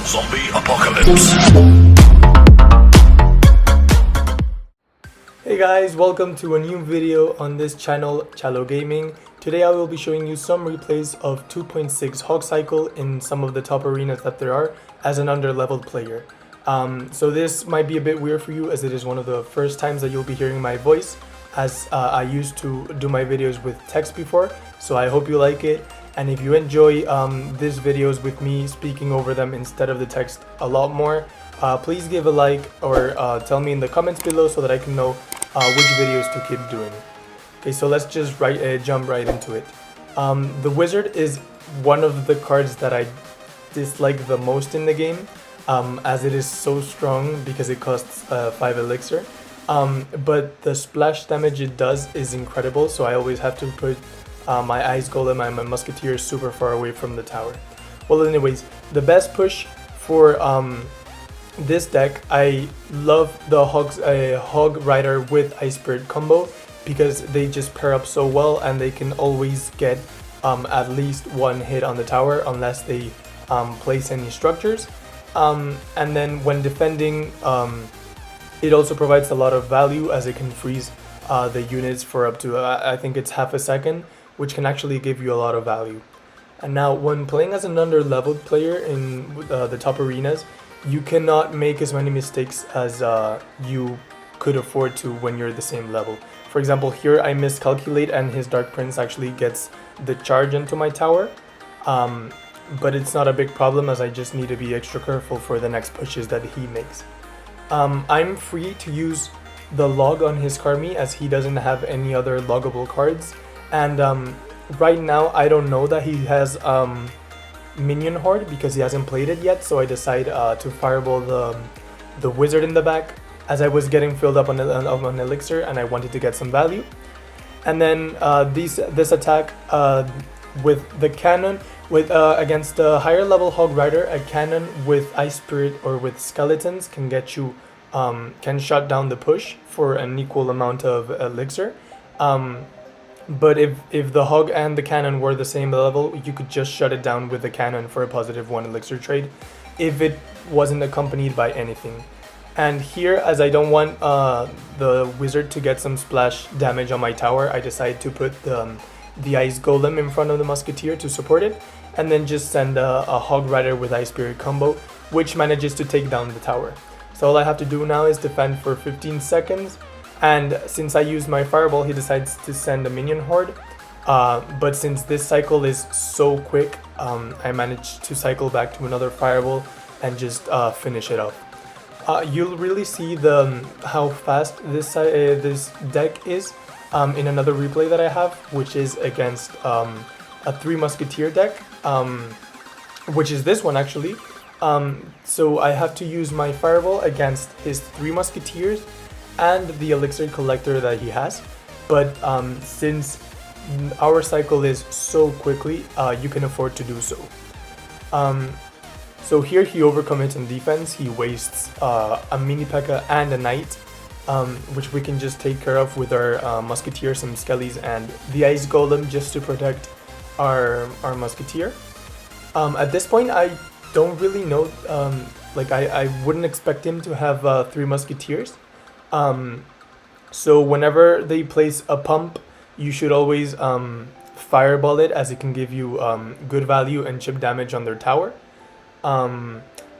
Zombie Apocalypse. Hey guys, welcome to a new video on this channel, Chalo Gaming. Today I will be showing you some replays of 2.6 Hog Cycle in some of the top arenas that there are as an underleveled player. So this might be a bit weird for you, as it is one of the first times that you'll be hearing my voice, as I used to do my videos with text before. So I hope you like it, and if you enjoy these videos with me speaking over them instead of the text a lot more, please give a like or tell me in the comments below so that I can know which videos to keep doing. Okay, so let's just jump right into it. The wizard is one of the cards that I dislike the most in the game, as it is so strong because it costs 5 elixir. But the splash damage it does is incredible, so I always have to put my ice golem and my musketeer super far away from the tower. Well, anyways, the best push for this deck, I love the Hog Rider with Ice Spirit combo, because they just pair up so well and they can always get at least one hit on the tower unless they place any structures. And then when defending, it also provides a lot of value, as it can freeze the units for up to I think it's half a second, which can actually give you a lot of value. And now when playing as an underleveled player in the top arenas, you cannot make as many mistakes as you could afford to when you're the same level. For example, here I miscalculate and his Dark Prince actually gets the charge into my tower. But it's not a big problem, as I just need to be extra careful for the next pushes that he makes. I'm free to use the log on his Karmi, as he doesn't have any other loggable cards. And right now I don't know that he has Minion Horde because he hasn't played it yet, so I decide to fireball the wizard in the back, as I was getting filled up on elixir and I wanted to get some value. And then this attack with the cannon, against a higher level Hog Rider, a cannon with Ice Spirit or with skeletons can get you can shut down the push for an equal amount of elixir. But if the Hog and the cannon were the same level, you could just shut it down with the cannon for a positive 1 elixir trade if it wasn't accompanied by anything. And here, as I don't want the wizard to get some splash damage on my tower, I decide to put the ice golem in front of the musketeer to support it, and then just send a Hog Rider with Ice Spirit combo, which manages to take down the tower. So all I have to do now is defend for 15 seconds, and since I used my fireball, he decides to send a minion horde. But since this cycle is so quick, I managed to cycle back to another fireball and just finish it off. You'll really see how fast this deck is in another replay that I have, which is against a 3 musketeer deck, which is this one actually. So I have to use my fireball against his 3 musketeers and the elixir collector that he has. But since our cycle is so quickly, you can afford to do so. So here he overcommits in defense. He wastes a mini P.E.K.K.A. and a knight, which we can just take care of with our musketeer, some skellies, and the ice golem just to protect our musketeer. At this point, I don't really know, I wouldn't expect him to have 3 musketeers. So whenever they place a pump, you should always fireball it, as it can give you good value and chip damage on their tower.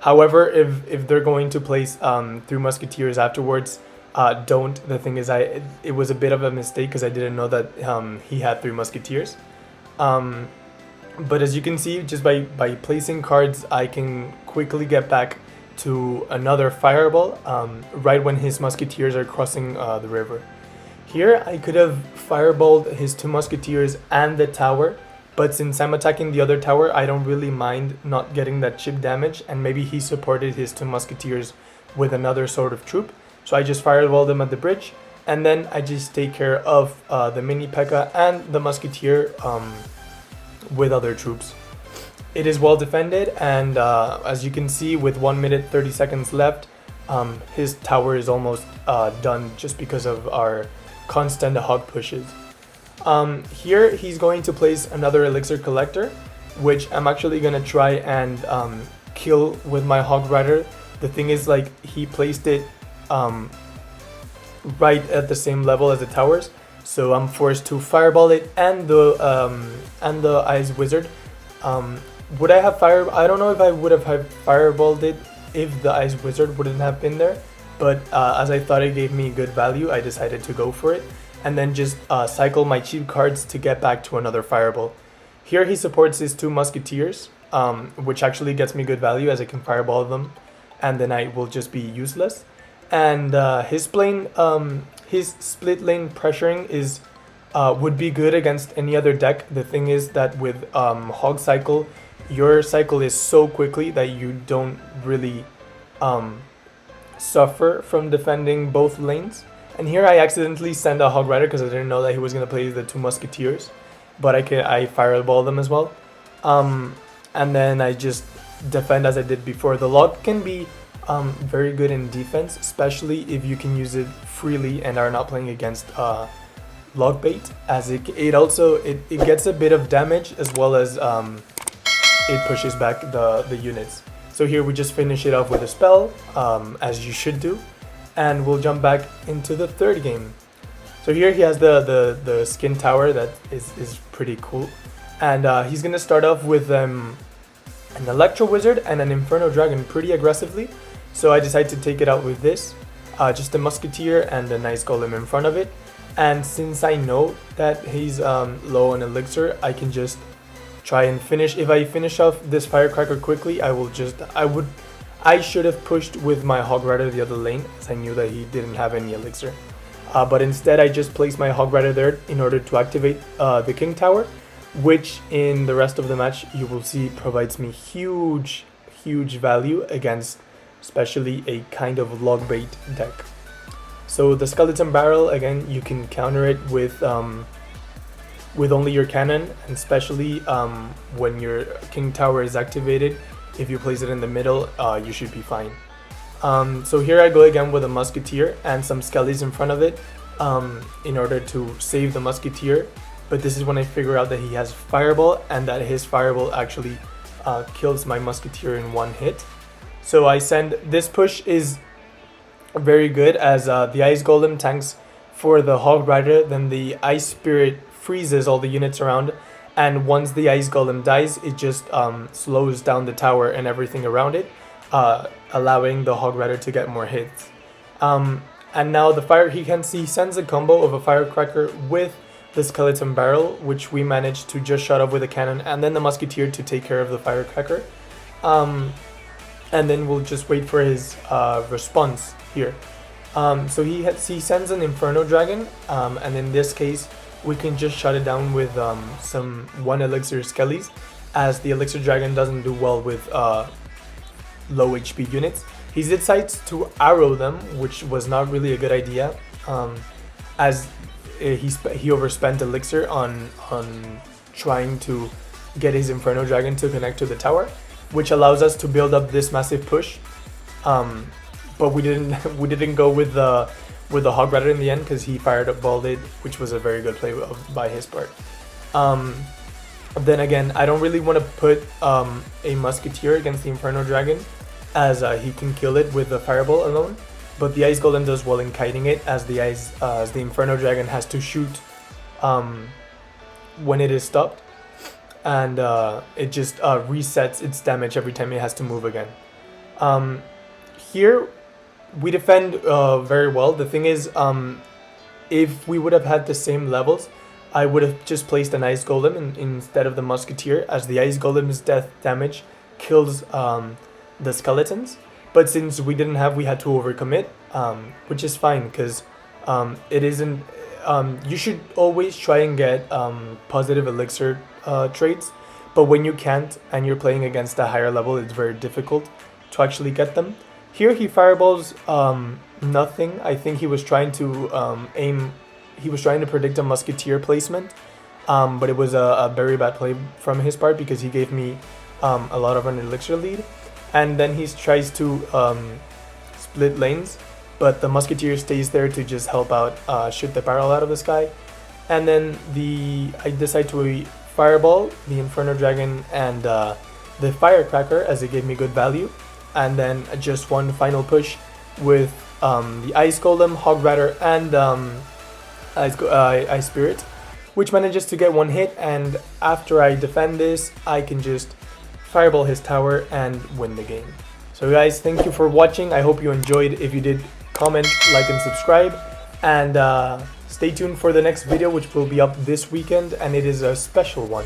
However, if they're going to place 3 musketeers afterwards, don't. The thing is, it was a bit of a mistake because I didn't know that he had 3 musketeers. But as you can see, just by placing cards, I can quickly get back to another fireball right when his musketeers are crossing the river. Here I could have fireballed his 2 musketeers and the tower, but since I'm attacking the other tower, I don't really mind not getting that chip damage, and maybe he supported his 2 musketeers with another sort of troop. So I just fireballed them at the bridge, and then I just take care of the mini P.E.K.K.A. and the musketeer with other troops. It is well defended, and as you can see, with 1 minute 30 seconds left, his tower is almost done just because of our constant hog pushes. Here he's going to place another elixir collector, which I'm actually going to try and kill with my Hog Rider. The thing is, like, he placed it right at the same level as the towers, so I'm forced to fireball it and the Ice Wizard. Would I have I don't know if I would have fireballed it if the Ice Wizard wouldn't have been there, but as I thought it gave me good value, I decided to go for it and then just cycle my cheap cards to get back to another fireball. Here he supports his 2 Musketeers, which actually gets me good value as I can fireball them and the knight will just be useless. And his split lane pressuring is would be good against any other deck. The thing is that with Hog Cycle, your cycle is so quickly that you don't really suffer from defending both lanes. And here I accidentally sent a Hog Rider because I didn't know that he was going to play the 2 Musketeers, but I fireball them as well. And then I just defend as I did before. The log can be very good in defense, especially if you can use it freely and are not playing against log bait, as it gets a bit of damage as well as it pushes back the units. So here we just finish it off with a spell, as you should do, and we'll jump back into the third game. So here he has the skin tower that is pretty cool, and he's gonna start off with an Electro Wizard and an Inferno Dragon pretty aggressively. So I decided to take it out with this, just a Musketeer and a nice Golem in front of it. And since I know that he's low on elixir, I can just try and finish. If I finish off this Firecracker quickly, I should have pushed with my Hog Rider the other lane, as I knew that he didn't have any elixir. But instead I just placed my Hog Rider there in order to activate the King Tower, which in the rest of the match you will see provides me huge value against especially a kind of log bait deck. So the Skeleton Barrel, again, you can counter it with only your cannon, and especially when your King Tower is activated, if you place it in the middle, you should be fine. So here I go again with a Musketeer and some Skellies in front of it in order to save the Musketeer, but this is when I figure out that he has Fireball and that his Fireball actually kills my Musketeer in one hit. So I send, this push is very good as the Ice Golem tanks for the Hog Rider, then the Ice Spirit freezes all the units around, and once the Ice Golem dies, it just slows down the tower and everything around it, allowing the Hog Rider to get more hits. And now he sends a combo of a Firecracker with the Skeleton Barrel, which we managed to just shut off with a cannon, and then the Musketeer to take care of the Firecracker. And then we'll just wait for his response here. So he sends an Inferno Dragon, and in this case we can just shut it down with some 1 elixir Skellies, as the Elixir Dragon doesn't do well with low HP units. He decides to arrow them, which was not really a good idea, as he overspent elixir on trying to get his Inferno Dragon to connect to the tower, which allows us to build up this massive push. But we didn't go with the Hog Rider in the end, because he fireballed it, which was a very good play by his part. Then again, I don't really want to put a Musketeer against the Inferno Dragon, as he can kill it with the Fireball alone. But the Ice Golem does well in kiting it, as the Inferno Dragon has to shoot when it is stopped, and it just resets its damage every time it has to move again. Here we defend very well. The thing is, if we would have had the same levels, I would have just placed an Ice Golem instead of the Musketeer, as the Ice Golem's death damage kills the skeletons. But since we didn't have, we had to overcommit, which is fine, because it isn't. You should always try and get positive elixir traits, but when you can't and you're playing against a higher level, it's very difficult to actually get them. Here he fireballs nothing. I think he was trying to he was trying to predict a Musketeer placement, but it was a very bad play from his part, because he gave me a lot of an elixir lead. And then he tries to split lanes, but the Musketeer stays there to just help out, shoot the barrel out of the sky. And then I decide to fireball the Inferno Dragon and the Firecracker as it gave me good value, and then just one final push with the Ice Golem, Hog Rider, and Ice Spirit, which manages to get one hit, and after I defend this, I can just fireball his tower and win the game. So guys, thank you for watching. I hope you enjoyed. If you did, comment, like, and subscribe, and stay tuned for the next video, which will be up this weekend, and it is a special one.